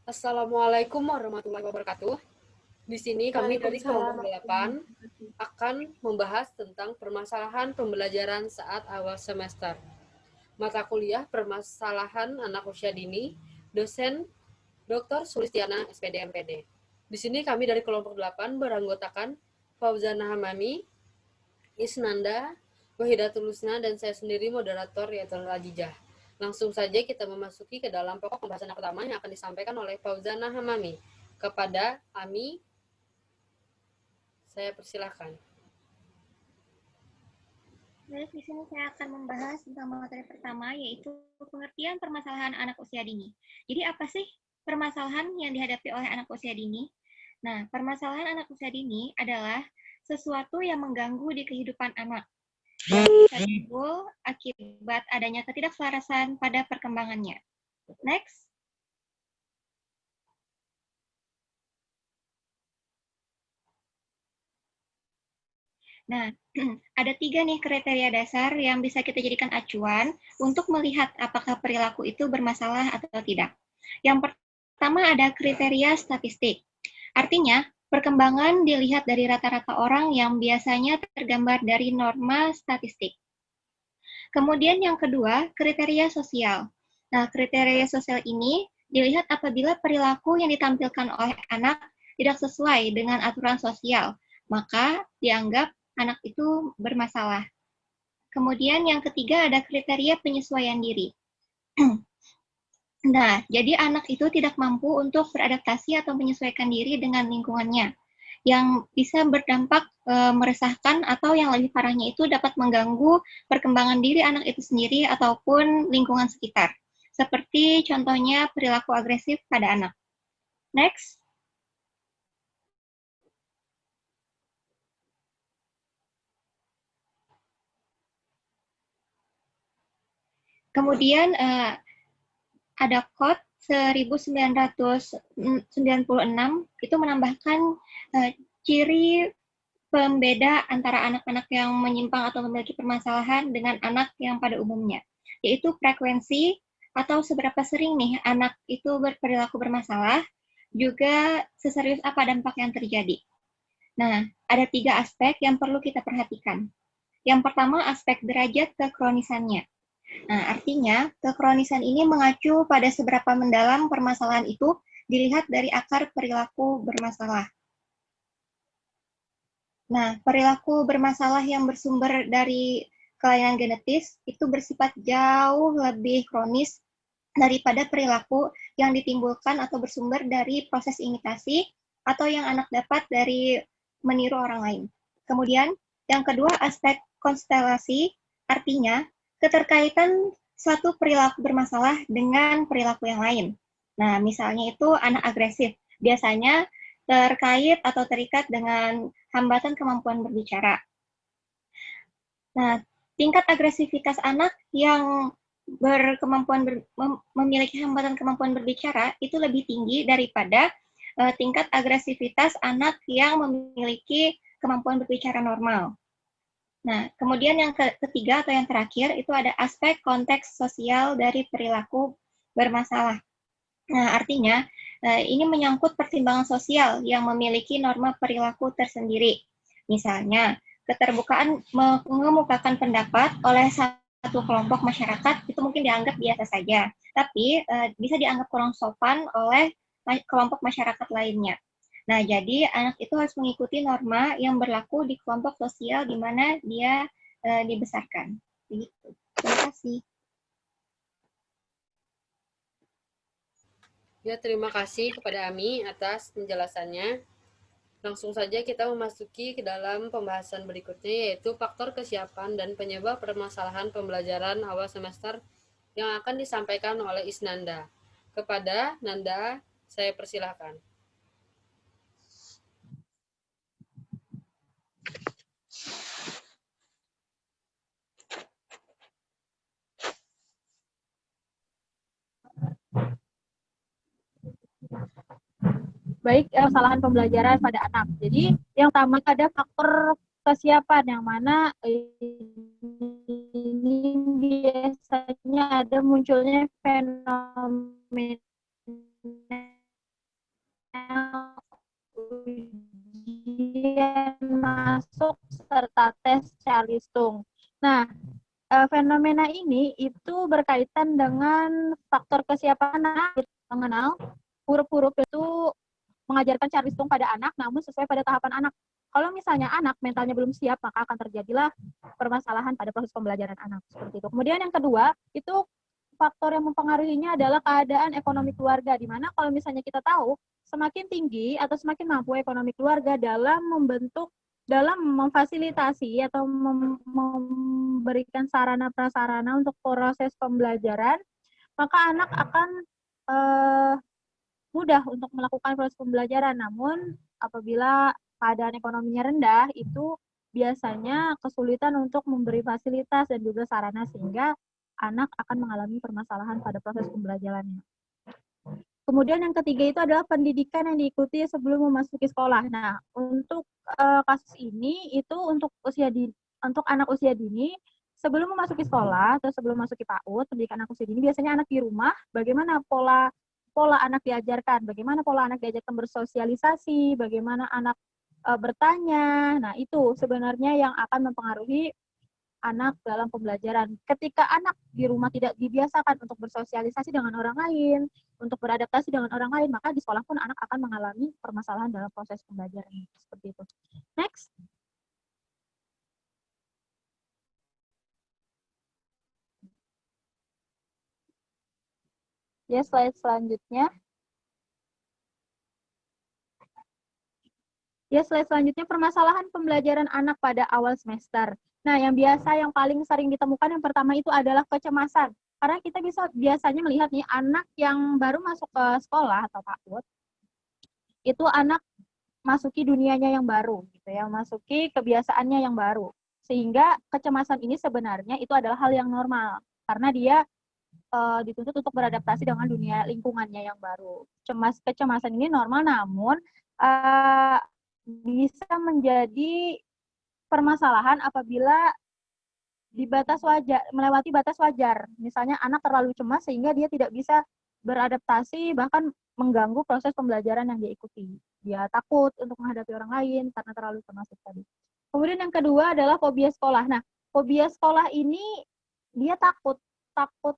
Assalamualaikum warahmatullahi wabarakatuh. Di sini kami dari kelompok Waalaikumsalam 8 warahmatullahi wabarakatuh. akan membahas tentang permasalahan pembelajaran saat awal semester. Mata kuliah permasalahan anak usia dini, dosen Dr. Sulistiana, SPD MPD. Di sini kami dari kelompok 8 beranggotakan Fauzana Hamami, Isnanda, Wahidatul Husna, dan saya sendiri moderator yaitu Rajijah. Langsung saja kita memasuki ke dalam pokok pembahasan yang pertama yang akan disampaikan oleh Fauzana Hamami. Kepada Ami, saya persilahkan. Baik, di sini saya akan membahas tentang materi pertama, yaitu pengertian permasalahan anak usia dini. Jadi apa sih permasalahan yang dihadapi oleh anak usia dini? Nah, permasalahan anak usia dini adalah sesuatu yang mengganggu di kehidupan anak yang bisa timbul akibat adanya ketidakselarasan pada perkembangannya. Next. Nah, ada 3 nih kriteria dasar yang bisa kita jadikan acuan untuk melihat apakah perilaku itu bermasalah atau tidak. Yang pertama ada kriteria statistik. Artinya, perkembangan dilihat dari rata-rata orang yang biasanya tergambar dari norma statistik. Kemudian yang kedua, kriteria sosial. Nah, kriteria sosial ini dilihat apabila perilaku yang ditampilkan oleh anak tidak sesuai dengan aturan sosial, maka dianggap anak itu bermasalah. Kemudian yang ketiga ada kriteria penyesuaian diri. Nah, jadi anak itu tidak mampu untuk beradaptasi atau menyesuaikan diri dengan lingkungannya, yang bisa berdampak meresahkan atau yang lebih parahnya itu dapat mengganggu perkembangan diri anak itu sendiri ataupun lingkungan sekitar. Seperti contohnya perilaku agresif pada anak. Next. Kemudian ada code 1996 itu menambahkan ciri pembeda antara anak-anak yang menyimpang atau memiliki permasalahan dengan anak yang pada umumnya, yaitu frekuensi atau seberapa sering nih anak itu berperilaku bermasalah, juga seserius apa dampak yang terjadi. Nah, ada 3 aspek yang perlu kita perhatikan. Yang pertama, aspek derajat kekronisannya. Nah, artinya kekronisan ini mengacu pada seberapa mendalam permasalahan itu dilihat dari akar perilaku bermasalah. Nah, perilaku bermasalah yang bersumber dari kelainan genetis itu bersifat jauh lebih kronis daripada perilaku yang ditimbulkan atau bersumber dari proses imitasi atau yang anak dapat dari meniru orang lain. Kemudian, yang kedua, aspek konstelasi, artinya keterkaitan suatu perilaku bermasalah dengan perilaku yang lain. Nah, misalnya itu anak agresif, biasanya terkait atau terikat dengan hambatan kemampuan berbicara. Nah, tingkat agresivitas anak yang memiliki hambatan kemampuan berbicara itu lebih tinggi daripada tingkat agresivitas anak yang memiliki kemampuan berbicara normal. Nah, kemudian yang ketiga atau yang terakhir itu ada aspek konteks sosial dari perilaku bermasalah. Nah, artinya ini menyangkut pertimbangan sosial yang memiliki norma perilaku tersendiri. Misalnya, keterbukaan mengemukakan pendapat oleh satu kelompok masyarakat itu mungkin dianggap biasa saja, tapi bisa dianggap kurang sopan oleh kelompok masyarakat lainnya. Nah, jadi anak itu harus mengikuti norma yang berlaku di kelompok sosial di mana dia dibesarkan. Begitu. Terima kasih. Ya, terima kasih kepada Ami atas penjelasannya. Langsung saja kita memasuki ke dalam pembahasan berikutnya, yaitu faktor kesiapan dan penyebab permasalahan pembelajaran awal semester yang akan disampaikan oleh Isnanda. Kepada Nanda, saya persilahkan. Baik kesalahan pembelajaran pada anak. Jadi yang pertama ada faktor kesiapan yang mana ini biasanya ada munculnya fenomena serta tes Charlie Stung. Nah, fenomena ini itu berkaitan dengan faktor kesiapan anak mengenal huruf-huruf itu mengajarkan Charlie Stung pada anak, namun sesuai pada tahapan anak. Kalau misalnya anak mentalnya belum siap, maka akan terjadilah permasalahan pada proses pembelajaran anak. Seperti itu. Kemudian yang kedua, itu faktor yang mempengaruhinya adalah keadaan ekonomi keluarga, di mana kalau misalnya kita tahu, semakin tinggi atau semakin mampu ekonomi keluarga dalam memfasilitasi atau memberikan sarana prasarana untuk proses pembelajaran, maka anak akan mudah untuk melakukan proses pembelajaran. Namun apabila keadaan ekonominya rendah, itu biasanya kesulitan untuk memberi fasilitas dan juga sarana sehingga anak akan mengalami permasalahan pada proses pembelajarannya. Kemudian yang ketiga itu adalah pendidikan yang diikuti sebelum memasuki sekolah. Nah, untuk kasus ini itu untuk anak usia dini sebelum memasuki sekolah atau sebelum memasuki PAUD, pendidikan anak usia dini biasanya anak di rumah, bagaimana pola anak diajarkan, bagaimana pola anak diajarkan bersosialisasi, bagaimana anak bertanya. Nah, itu sebenarnya yang akan mempengaruhi anak dalam pembelajaran. Ketika anak di rumah tidak dibiasakan untuk bersosialisasi dengan orang lain, untuk beradaptasi dengan orang lain, maka di sekolah pun anak akan mengalami permasalahan dalam proses pembelajaran. Seperti itu. Next. Ya, slide selanjutnya. Ya, slide selanjutnya permasalahan pembelajaran anak pada awal semester. Nah, yang paling sering ditemukan yang pertama itu adalah kecemasan. Karena kita biasanya melihat nih anak yang baru masuk ke sekolah atau PAUD, itu anak masuki dunianya yang baru, gitu ya, masuki kebiasaannya yang baru. Sehingga kecemasan ini sebenarnya itu adalah hal yang normal. Karena dia dituntut untuk beradaptasi dengan dunia lingkungannya yang baru. Kecemasan ini normal, namun bisa menjadi permasalahan apabila melewati batas wajar. Misalnya anak terlalu cemas sehingga dia tidak bisa beradaptasi, bahkan mengganggu proses pembelajaran yang dia ikuti. Dia takut untuk menghadapi orang lain karena terlalu cemas tadi. Kemudian yang kedua adalah fobia sekolah. Nah, fobia sekolah ini dia takut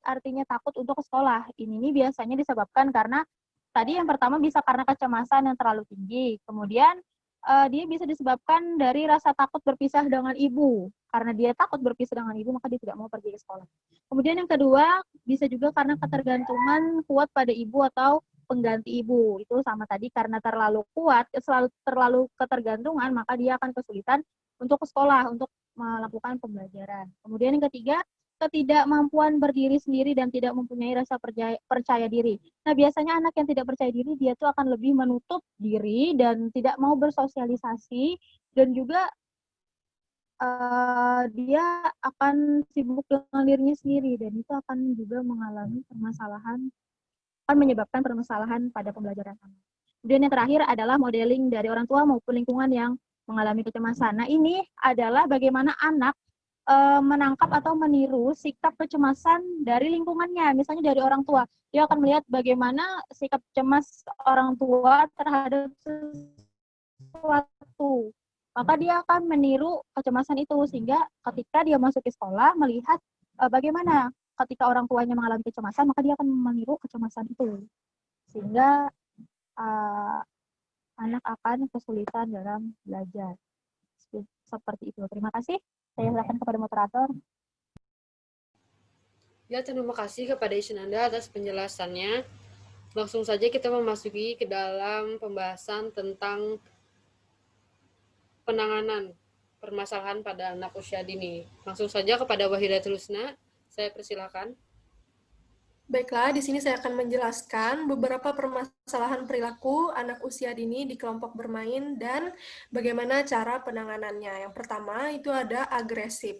artinya takut untuk ke sekolah. Ini biasanya disebabkan karena tadi yang pertama bisa karena kecemasan yang terlalu tinggi. Kemudian dia bisa disebabkan dari rasa takut berpisah dengan ibu. Karena dia takut berpisah dengan ibu, maka dia tidak mau pergi ke sekolah. Kemudian yang kedua, bisa juga karena ketergantungan kuat pada ibu atau pengganti ibu. Itu sama tadi, karena terlalu kuat, terlalu ketergantungan, maka dia akan kesulitan untuk ke sekolah, untuk melakukan pembelajaran. Kemudian yang ketiga, ketidakmampuan berdiri sendiri dan tidak mempunyai rasa percaya diri. Nah, biasanya anak yang tidak percaya diri, dia tuh akan lebih menutup diri dan tidak mau bersosialisasi, dan juga dia akan sibuk dengan dirinya sendiri, dan itu akan juga akan menyebabkan permasalahan pada pembelajaran anak. Kemudian yang terakhir adalah modeling dari orang tua maupun lingkungan yang mengalami kecemasan. Nah, ini adalah bagaimana anak menangkap atau meniru sikap kecemasan dari lingkungannya, misalnya dari orang tua. Dia akan melihat bagaimana sikap cemas orang tua terhadap sesuatu. Maka dia akan meniru kecemasan itu, sehingga ketika dia masuk ke sekolah, melihat bagaimana ketika orang tuanya mengalami kecemasan, maka dia akan meniru kecemasan itu. Sehingga anak akan kesulitan dalam belajar. Seperti itu. Terima kasih. Saya silakan kepada moderator. Ya, terima kasih kepada Isnanda atas penjelasannya. Langsung saja kita memasuki ke dalam pembahasan tentang penanganan permasalahan pada anak usia dini. Langsung saja kepada Wahidatul Husna, saya persilakan. Baiklah, di sini saya akan menjelaskan beberapa permasalahan perilaku anak usia dini di kelompok bermain dan bagaimana cara penanganannya. Yang pertama itu ada agresif.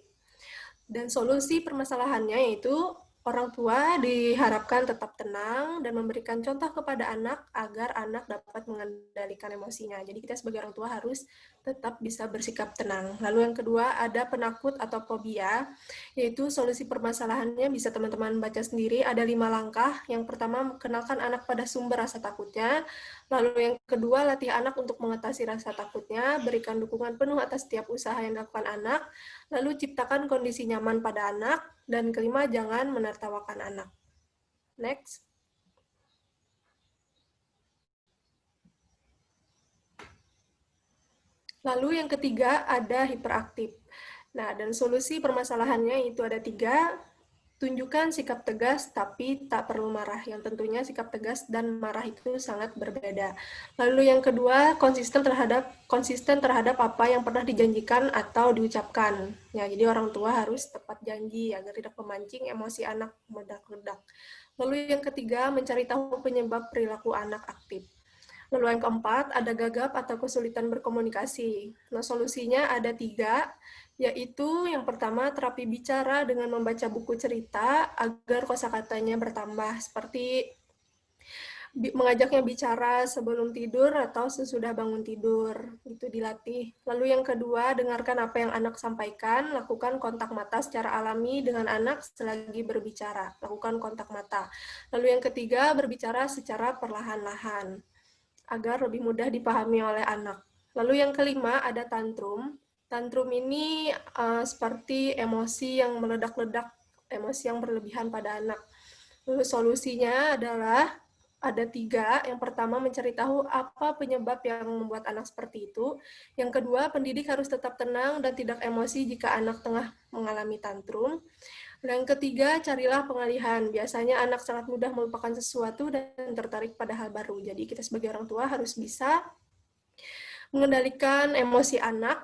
Dan solusi permasalahannya yaitu orang tua diharapkan tetap tenang dan memberikan contoh kepada anak agar anak dapat mengendalikan emosinya. Jadi kita sebagai orang tua harus tetap bisa bersikap tenang. Lalu yang kedua ada penakut atau fobia, yaitu solusi permasalahannya bisa teman-teman baca sendiri, ada 5 langkah. Yang pertama, kenalkan anak pada sumber rasa takutnya. Lalu yang kedua, latih anak untuk mengatasi rasa takutnya, berikan dukungan penuh atas setiap usaha yang dilakukan anak. Lalu ciptakan kondisi nyaman pada anak. Dan kelima, jangan menertawakan anak. Next. Lalu yang ketiga ada hiperaktif. Nah, dan solusi permasalahannya itu ada 3. Tunjukkan sikap tegas tapi tak perlu marah. Yang tentunya sikap tegas dan marah itu sangat berbeda. Lalu yang kedua, konsisten terhadap apa yang pernah dijanjikan atau diucapkan. Ya, jadi orang tua harus tepat janji agar tidak memancing emosi anak meledak-ledak. Lalu yang ketiga, mencari tahu penyebab perilaku anak aktif. Lalu yang keempat, ada gagap atau kesulitan berkomunikasi. Nah, solusinya ada 3, yaitu yang pertama, terapi bicara dengan membaca buku cerita agar kosakatanya bertambah, seperti mengajaknya bicara sebelum tidur atau sesudah bangun tidur, itu dilatih. Lalu yang kedua, dengarkan apa yang anak sampaikan, lakukan kontak mata secara alami dengan anak selagi berbicara, lakukan kontak mata. Lalu yang ketiga, berbicara secara perlahan-lahan agar lebih mudah dipahami oleh anak. Lalu yang kelima ada tantrum. Tantrum ini seperti emosi yang meledak-ledak, emosi yang berlebihan pada anak. Lalu solusinya adalah ada 3. Yang pertama, mencari tahu apa penyebab yang membuat anak seperti itu. Yang kedua, pendidik harus tetap tenang dan tidak emosi jika anak tengah mengalami tantrum. Dan yang ketiga, carilah pengalihan. Biasanya anak sangat mudah melupakan sesuatu dan tertarik pada hal baru. Jadi kita sebagai orang tua harus bisa mengendalikan emosi anak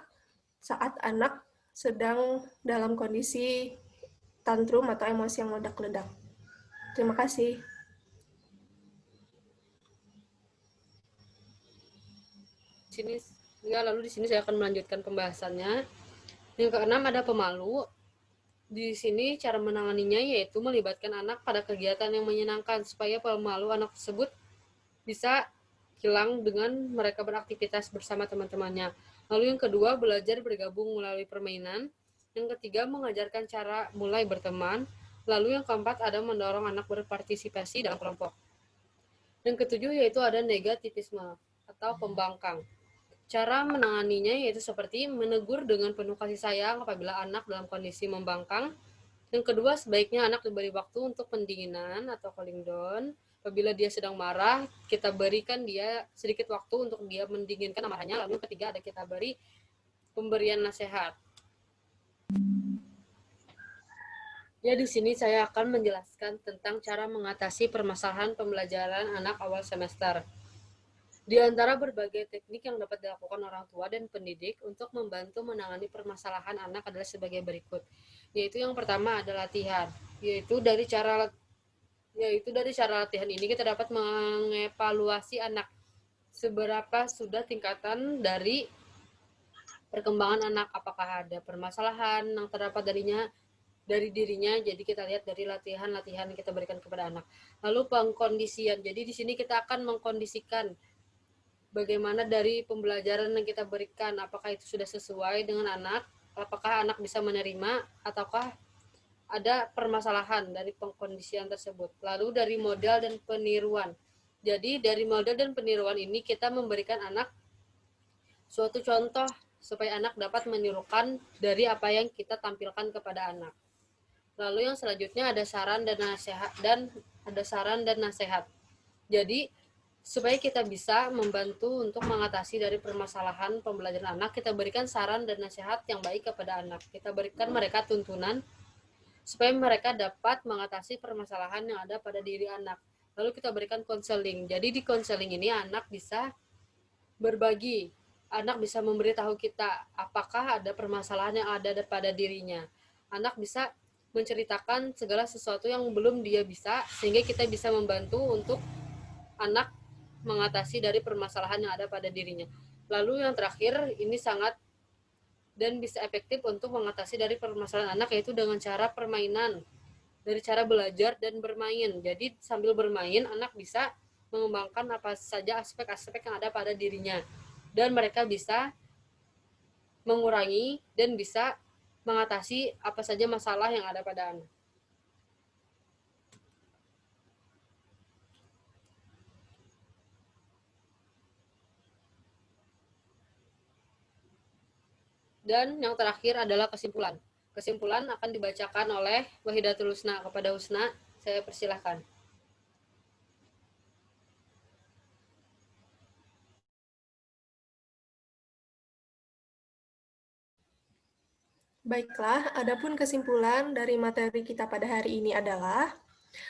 saat anak sedang dalam kondisi tantrum atau emosi yang meledak-ledak. Terima kasih. Lalu di sini saya akan melanjutkan pembahasannya. Yang keenam ada pemalu. Di sini cara menanganinya yaitu melibatkan anak pada kegiatan yang menyenangkan supaya pemalu anak tersebut bisa hilang dengan mereka beraktivitas bersama teman-temannya. Lalu yang kedua, belajar bergabung melalui permainan. Yang ketiga, mengajarkan cara mulai berteman. Lalu yang keempat, ada mendorong anak berpartisipasi dalam kelompok. Yang ketujuh yaitu ada negativisme atau pembangkang. Cara menanganinya yaitu seperti menegur dengan penuh kasih sayang apabila anak dalam kondisi membangkang. Yang kedua, sebaiknya anak diberi waktu untuk pendinginan atau cooling down. Apabila dia sedang marah, kita berikan dia sedikit waktu untuk dia mendinginkan amarahnya. Lalu yang ketiga, ada kita beri pemberian nasihat. Ya, di sini saya akan menjelaskan tentang cara mengatasi permasalahan pembelajaran anak awal semester. Di antara berbagai teknik yang dapat dilakukan orang tua dan pendidik untuk membantu menangani permasalahan anak adalah sebagai berikut. Yaitu yang pertama ada latihan. Yaitu dari cara latihan ini kita dapat mengevaluasi anak seberapa sudah tingkatan dari perkembangan anak, apakah ada permasalahan yang terdapat dari dirinya. Jadi kita lihat dari latihan-latihan yang kita berikan kepada anak. Lalu pengkondisian. Jadi di sini kita akan mengkondisikan bagaimana dari pembelajaran yang kita berikan, apakah itu sudah sesuai dengan anak, apakah anak bisa menerima, ataukah ada permasalahan dari pengkondisian tersebut. Lalu dari modal dan peniruan. Jadi dari modal dan peniruan ini kita memberikan anak suatu contoh supaya anak dapat menirukan dari apa yang kita tampilkan kepada anak. Lalu yang selanjutnya ada saran dan nasihat. Jadi supaya kita bisa membantu untuk mengatasi dari permasalahan pembelajaran anak, kita berikan saran dan nasihat yang baik kepada anak. Kita berikan mereka tuntunan supaya mereka dapat mengatasi permasalahan yang ada pada diri anak. Lalu kita berikan konseling. Jadi di konseling ini anak bisa berbagi, anak bisa memberitahu kita apakah ada permasalahan yang ada pada dirinya. Anak bisa menceritakan segala sesuatu yang belum dia bisa, sehingga kita bisa membantu untuk anak mengatasi dari permasalahan yang ada pada dirinya. Lalu yang terakhir, ini sangat dan bisa efektif untuk mengatasi dari permasalahan anak, yaitu dengan cara permainan, dari cara belajar dan bermain. Jadi sambil bermain, anak bisa mengembangkan apa saja aspek-aspek yang ada pada dirinya. Dan mereka bisa mengurangi, dan bisa mengatasi apa saja masalah yang ada pada anak. Dan yang terakhir adalah kesimpulan. Kesimpulan akan dibacakan oleh Wahidatul Husna. Kepada Husna, saya persilahkan. Baiklah, adapun kesimpulan dari materi kita pada hari ini adalah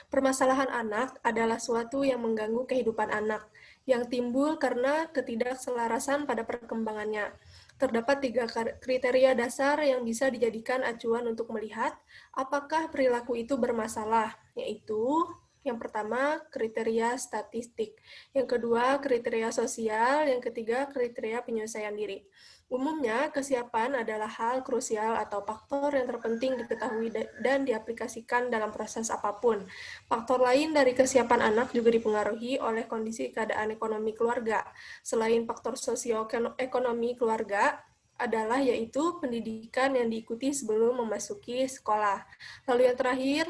permasalahan anak adalah suatu yang mengganggu kehidupan anak, yang timbul karena ketidakselarasan pada perkembangannya. Terdapat 3 kriteria dasar yang bisa dijadikan acuan untuk melihat apakah perilaku itu bermasalah, yaitu yang pertama, kriteria statistik. Yang kedua, kriteria sosial. Yang ketiga, kriteria penyelesaian diri. Umumnya, kesiapan adalah hal krusial atau faktor yang terpenting diketahui dan diaplikasikan dalam proses apapun. Faktor lain dari kesiapan anak juga dipengaruhi oleh kondisi keadaan ekonomi keluarga. Selain faktor sosioekonomi keluarga, adalah yaitu pendidikan yang diikuti sebelum memasuki sekolah. Lalu yang terakhir,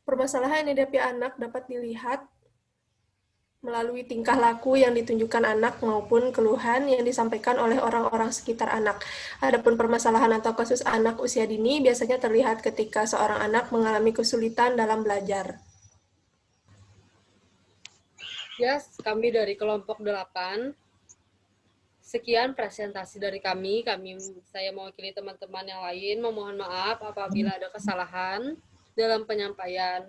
permasalahan yang dihadapi anak dapat dilihat melalui tingkah laku yang ditunjukkan anak maupun keluhan yang disampaikan oleh orang-orang sekitar anak. Adapun permasalahan atau kasus anak usia dini biasanya terlihat ketika seorang anak mengalami kesulitan dalam belajar. Yes, kami dari kelompok 8. Sekian presentasi dari kami. Saya mewakili teman-teman yang lain memohon maaf apabila ada kesalahan dalam penyampaian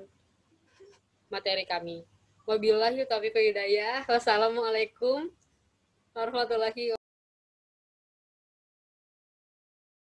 materi kami. Wabillahi taufiq wal hidayah. Wassalamualaikum warahmatullahi wabarakatuh.